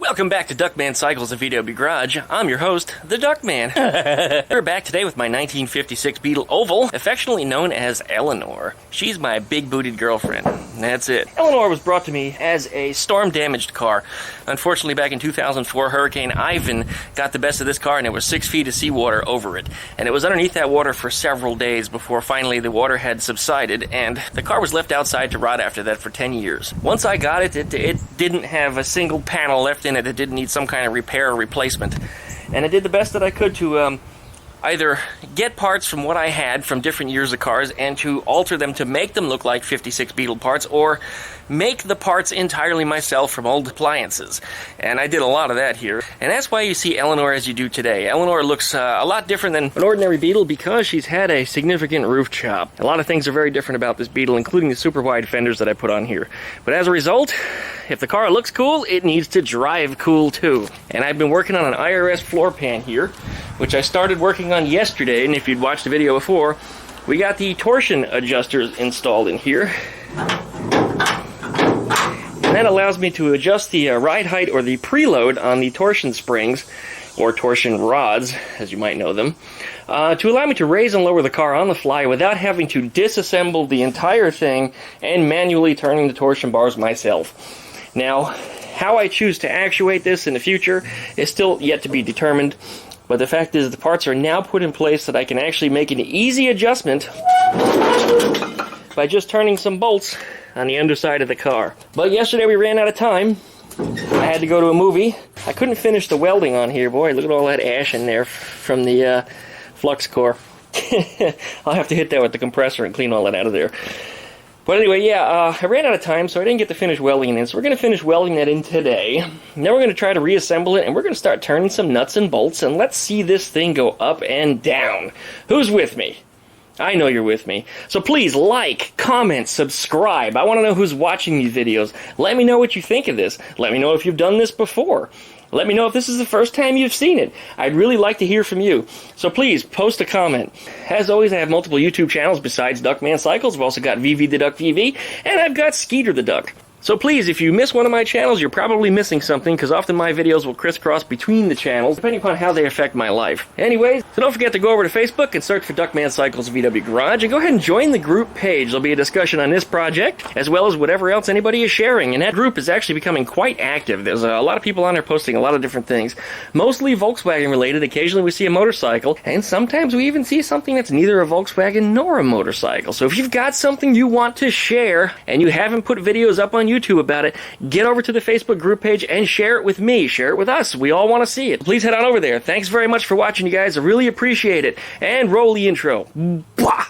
Welcome back to Duckman Cycles of VW Garage. I'm your host, the Duckman. We're back today with my 1956 Beetle Oval, affectionately known as Eleanor. She's my big-booted girlfriend. That's it. Eleanor was brought to me as a storm-damaged car. Unfortunately, back in 2004, Hurricane Ivan got the best of this car, and there was 6 feet of seawater over it. And it was underneath that water for several days before finally the water had subsided, and the car was left outside to rot after that for 10 years. Once I got it, it didn't have a single panel left in it that didn't need some kind of repair or replacement. And I did the best that I could to either get parts from what I had from different years of cars and to alter them to make them look like 56 Beetle parts, or make the parts entirely myself from old appliances. And I did a lot of that here. And that's why you see Eleanor as you do today. Eleanor looks a lot different than an ordinary Beetle because she's had a significant roof chop. A lot of things are very different about this Beetle, including the super wide fenders that I put on here. But as a result, if the car looks cool, it needs to drive cool too. And I've been working on an IRS floor pan here, which I started working on yesterday, and if you'd watched the video before, we got the torsion adjusters installed in here. And that allows me to adjust the ride height or the preload on the torsion springs, or torsion rods, as you might know them, to allow me to raise and lower the car on the fly without having to disassemble the entire thing and manually turning the torsion bars myself. Now, how I choose to actuate this in the future is still yet to be determined, but the fact is the parts are now put in place that I can actually make an easy adjustment by just turning some bolts on the underside of the car. But yesterday we ran out of time. I had to go to a movie. I couldn't finish the welding on here. Boy, look at all that ash in there from the flux core. I'll have to hit that with the compressor and clean all that out of there. But anyway, yeah, I ran out of time, so I didn't get to finish welding it in. So we're going to finish welding that in today. Now we're going to try to reassemble it, and we're going to start turning some nuts and bolts, and let's see this thing go up and down. Who's with me? I know you're with me. So please like, comment, subscribe. I want to know who's watching these videos. Let me know what you think of this. Let me know if you've done this before. Let me know if this is the first time you've seen it. I'd really like to hear from you. So please, post a comment. As always, I have multiple YouTube channels besides Duckman Cycles. I've also got VV the Duck VV, and I've got Skeeter the Duck. So please, if you miss one of my channels, you're probably missing something, because often my videos will crisscross between the channels, depending upon how they affect my life. Anyways, so don't forget to go over to Facebook and search for Duckman Cycles VW Garage, and go ahead and join the group page. There'll be a discussion on this project, as well as whatever else anybody is sharing, and that group is actually becoming quite active. There's a lot of people on there posting a lot of different things, mostly Volkswagen related. Occasionally we see a motorcycle, and sometimes we even see something that's neither a Volkswagen nor a motorcycle. So if you've got something you want to share, and you haven't put videos up on YouTube about it, get over to the Facebook group page and share it with me. Share it with us. We all want to see it. Please head on over there. Thanks very much for watching, you guys. I really appreciate it. And roll the intro. Blah!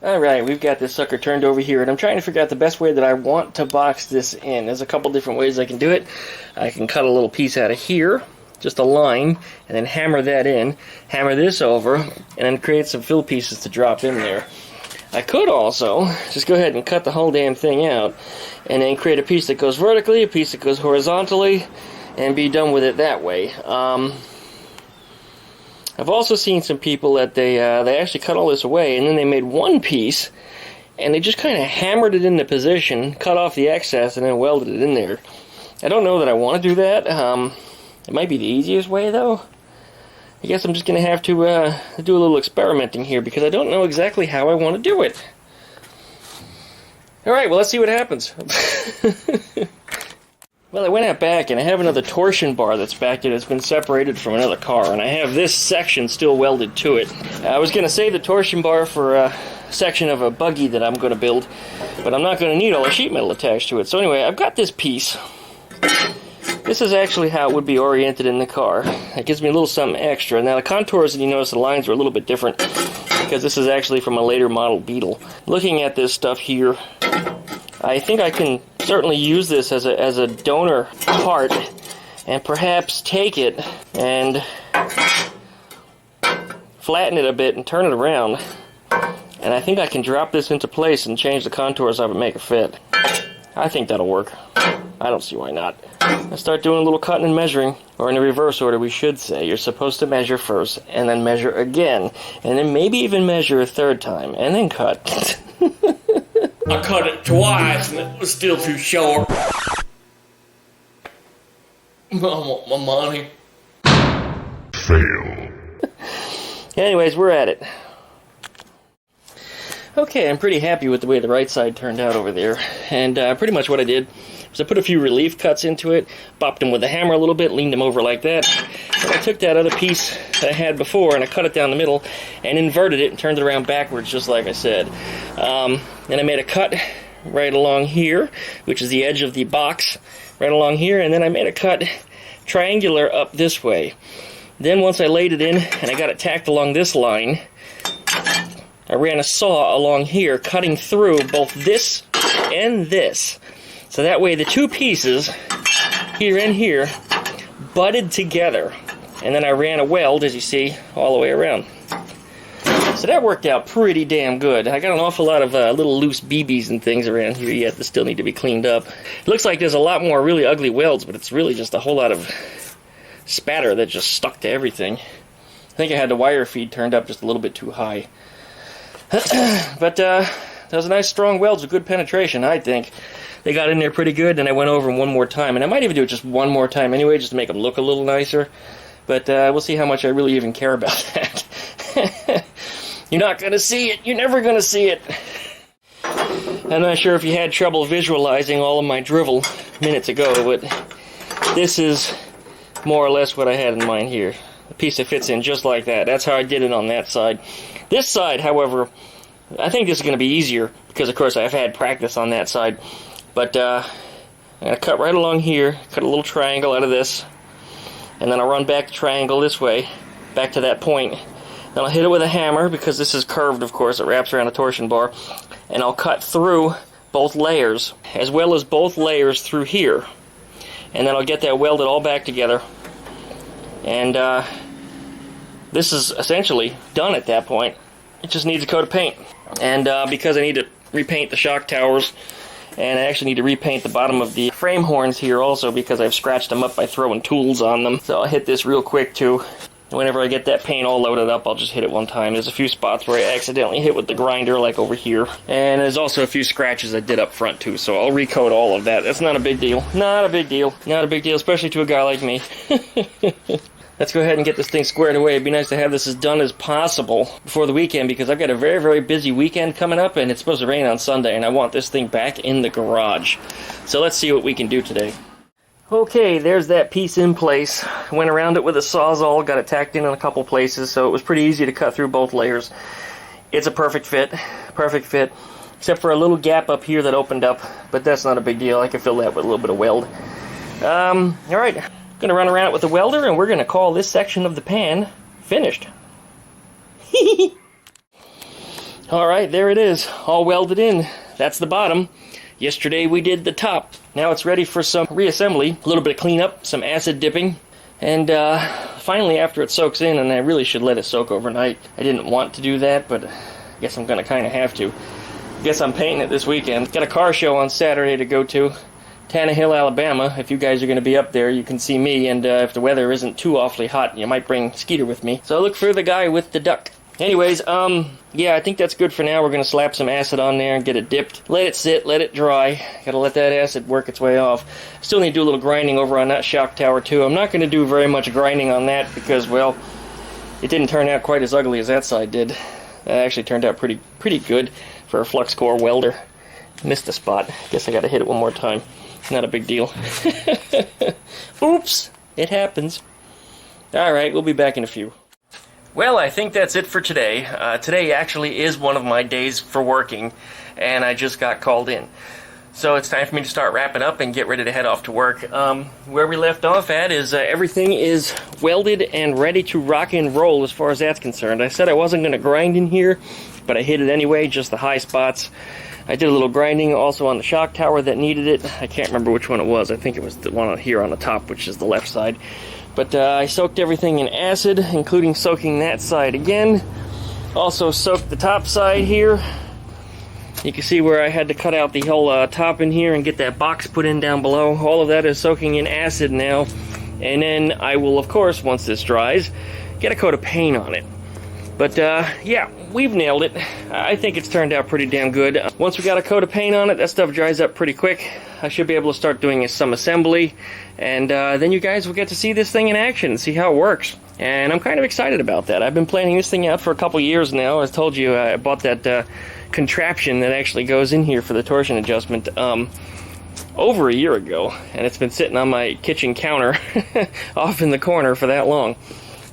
Alright, we've got this sucker turned over here, and I'm trying to figure out the best way that I want to box this in. There's a couple different ways I can do it. I can cut a little piece out of here, just a line, and then hammer that in, hammer this over, and then create some fill pieces to drop in there. I could also just go ahead and cut the whole damn thing out, and then create a piece that goes vertically, a piece that goes horizontally, and be done with it that way. I've also seen some people that they actually cut all this away, and then they made one piece, and they just kind of hammered it into position, cut off the excess, and then welded it in there. I don't know that I want to do that. It might be the easiest way, though. I guess I'm just going to have to do a little experimenting here, because I don't know exactly how I want to do it. Alright, well, let's see what happens. Well, I went out back, and I have another torsion bar that's back there that's been separated from another car, and I have this section still welded to it. I was going to save the torsion bar for a section of a buggy that I'm going to build, but I'm not going to need all the sheet metal attached to it. So anyway, I've got this piece. This is actually how it would be oriented in the car. It gives me a little something extra. Now the contours, and you notice the lines are a little bit different, because this is actually from a later model Beetle. Looking at this stuff here, I think I can certainly use this as a donor part and perhaps take it and flatten it a bit and turn it around. And I think I can drop this into place and change the contours of it, make it fit. I think that'll work. I don't see why not. Let's start doing a little cutting and measuring, or in the reverse order we should say. You're supposed to measure first, and then measure again, and then maybe even measure a third time, and then cut. I cut it twice and it was still too short. I want my money. Fail. Anyways, we're at it. Okay, I'm pretty happy with the way the right side turned out over there. And pretty much what I did was I put a few relief cuts into it, bopped them with a hammer a little bit, leaned them over like that. And I took that other piece that I had before and I cut it down the middle and inverted it and turned it around backwards just like I said. Then I made a cut right along here, which is the edge of the box, right along here. And then I made a cut triangular up this way. Then once I laid it in and I got it tacked along this line, I ran a saw along here, cutting through both this and this. So that way the two pieces, here and here, butted together. And then I ran a weld, as you see, all the way around. So that worked out pretty damn good. I got an awful lot of little loose BBs and things around here yet that still need to be cleaned up. It looks like there's a lot more really ugly welds, but it's really just a whole lot of spatter that just stuck to everything. I think I had the wire feed turned up just a little bit too high. But those are nice strong welds with good penetration, I think. They got in there pretty good, and I went over them one more time. And I might even do it just one more time anyway, just to make them look a little nicer. But we'll see how much I really even care about that. You're not going to see it. You're never going to see it. I'm not sure if you had trouble visualizing all of my drivel minutes ago, but this is more or less what I had in mind here. The piece that fits in just like that. That's how I did it on that side. This side, however, I think this is going to be easier because, of course, I've had practice on that side. But I'm going to cut right along here, cut a little triangle out of this, and then I'll run back the triangle this way, back to that point. Then I'll hit it with a hammer because this is curved, of course. It wraps around a torsion bar. And I'll cut through both layers, as well as both layers through here. And then I'll get that welded all back together. And this is essentially done at that point. It just needs a coat of paint. And because I need to repaint the shock towers, and I actually need to repaint the bottom of the frame horns here also because I've scratched them up by throwing tools on them. So I'll hit this real quick too. Whenever I get that paint all loaded up, I'll just hit it one time. There's a few spots where I accidentally hit with the grinder, like over here. And there's also a few scratches I did up front too, so I'll recoat all of that. That's not a big deal. Not a big deal. Not a big deal, especially to a guy like me. Let's go ahead and get this thing squared away. It'd be nice to have this as done as possible before the weekend because I've got a very, very busy weekend coming up and it's supposed to rain on Sunday and I want this thing back in the garage. So let's see what we can do today. Okay, there's that piece in place. Went around it with a Sawzall, got it tacked in a couple places, so it was pretty easy to cut through both layers. It's a perfect fit, except for a little gap up here that opened up, but that's not a big deal. I can fill that with a little bit of weld. Alright. Going to run around it with the welder, and we're going to call this section of the pan finished. Alright, there it is, all welded in. That's the bottom. Yesterday we did the top. Now it's ready for some reassembly, a little bit of cleanup, some acid dipping, and finally after it soaks in, and I really should let it soak overnight. I didn't want to do that, but I guess I'm going to kind of have to. I guess I'm painting it this weekend. Got a car show on Saturday to go to. Tannehill, Alabama. If you guys are going to be up there, you can see me, and if the weather isn't too awfully hot, you might bring Skeeter with me. So look for the guy with the duck. Anyways, yeah, I think that's good for now. We're going to slap some acid on there and get it dipped. Let it sit, let it dry. Gotta let that acid work its way off. Still need to do a little grinding over on that shock tower, too. I'm not going to do very much grinding on that because, well, it didn't turn out quite as ugly as that side did. That actually turned out pretty good for a flux core welder. Missed a spot. Guess I gotta hit it one more time. Not a big deal. Oops! It happens. Alright, we'll be back in a few. Well, I think that's it for today. Today actually is one of my days for working, and I just got called in. So it's time for me to start wrapping up and get ready to head off to work. Where we left off at is everything is welded and ready to rock and roll as far as that's concerned. I said I wasn't going to grind in here, but I hit it anyway, just the high spots. I did a little grinding also on the shock tower that needed it. I can't remember which one it was. I think it was the one here on the top, which is the left side. But I soaked everything in acid, including soaking that side again. Also soaked the top side here. You can see where I had to cut out the whole top in here and get that box put in down below. All of that is soaking in acid now. And then I will, of course, once this dries, get a coat of paint on it. But yeah, we've nailed it. I think it's turned out pretty damn good. Once we got a coat of paint on it, that stuff dries up pretty quick. I should be able to start doing some assembly, and then you guys will get to see this thing in action and see how it works. And I'm kind of excited about that. I've been planning this thing out for a couple years now. As I told you, I bought that contraption that actually goes in here for the torsion adjustment over a year ago, and it's been sitting on my kitchen counter off in the corner for that long.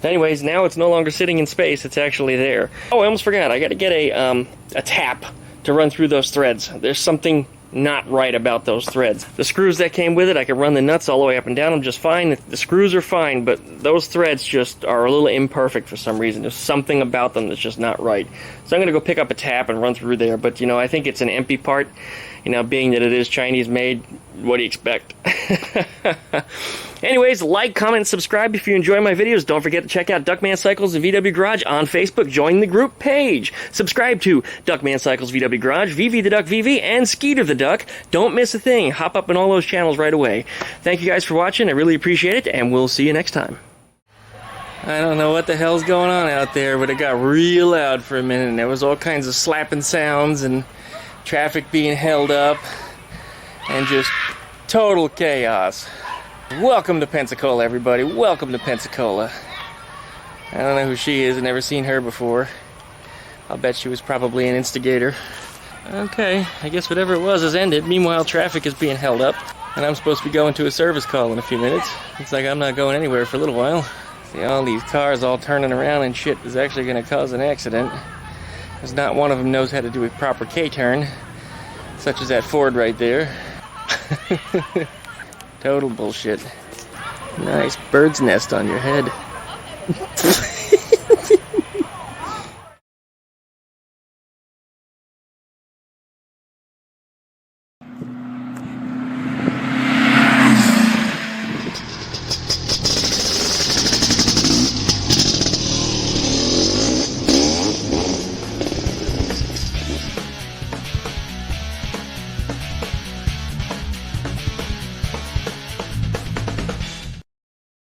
Anyways, now it's no longer sitting in space, it's actually there. Oh, I almost forgot, I gotta get a tap to run through those threads. There's something not right about those threads. The screws that came with it, I could run the nuts all the way up and down them just fine. The screws are fine, but those threads just are a little imperfect for some reason. There's something about them that's just not right. So I'm gonna go pick up a tap and run through there, but you know, I think it's an empty part. You know, being that it is Chinese made, what do you expect? Anyways, like, comment, and subscribe if you enjoy my videos. Don't forget to check out Duckman Cycles and VW Garage on Facebook. Join the group page. Subscribe to Duckman Cycles, VW Garage, VV the Duck VV, and Skeeter the Duck. Don't miss a thing. Hop up in all those channels right away. Thank you guys for watching. I really appreciate it, and we'll see you next time. I don't know what the hell's going on out there, but it got real loud for a minute, and there was all kinds of slapping sounds and traffic being held up, and just total chaos. Welcome to Pensacola, everybody. Welcome to Pensacola. I don't know who she is. I've never seen her before. I'll bet she was probably an instigator. Okay, I guess whatever it was has ended. Meanwhile, traffic is being held up, and I'm supposed to be going to a service call in a few minutes. Looks like I'm not going anywhere for a little while. See, all these cars all turning around and shit is actually going to cause an accident. Because not one of them knows how to do a proper K-turn, such as that Ford right there. Total bullshit. Nice bird's nest on your head.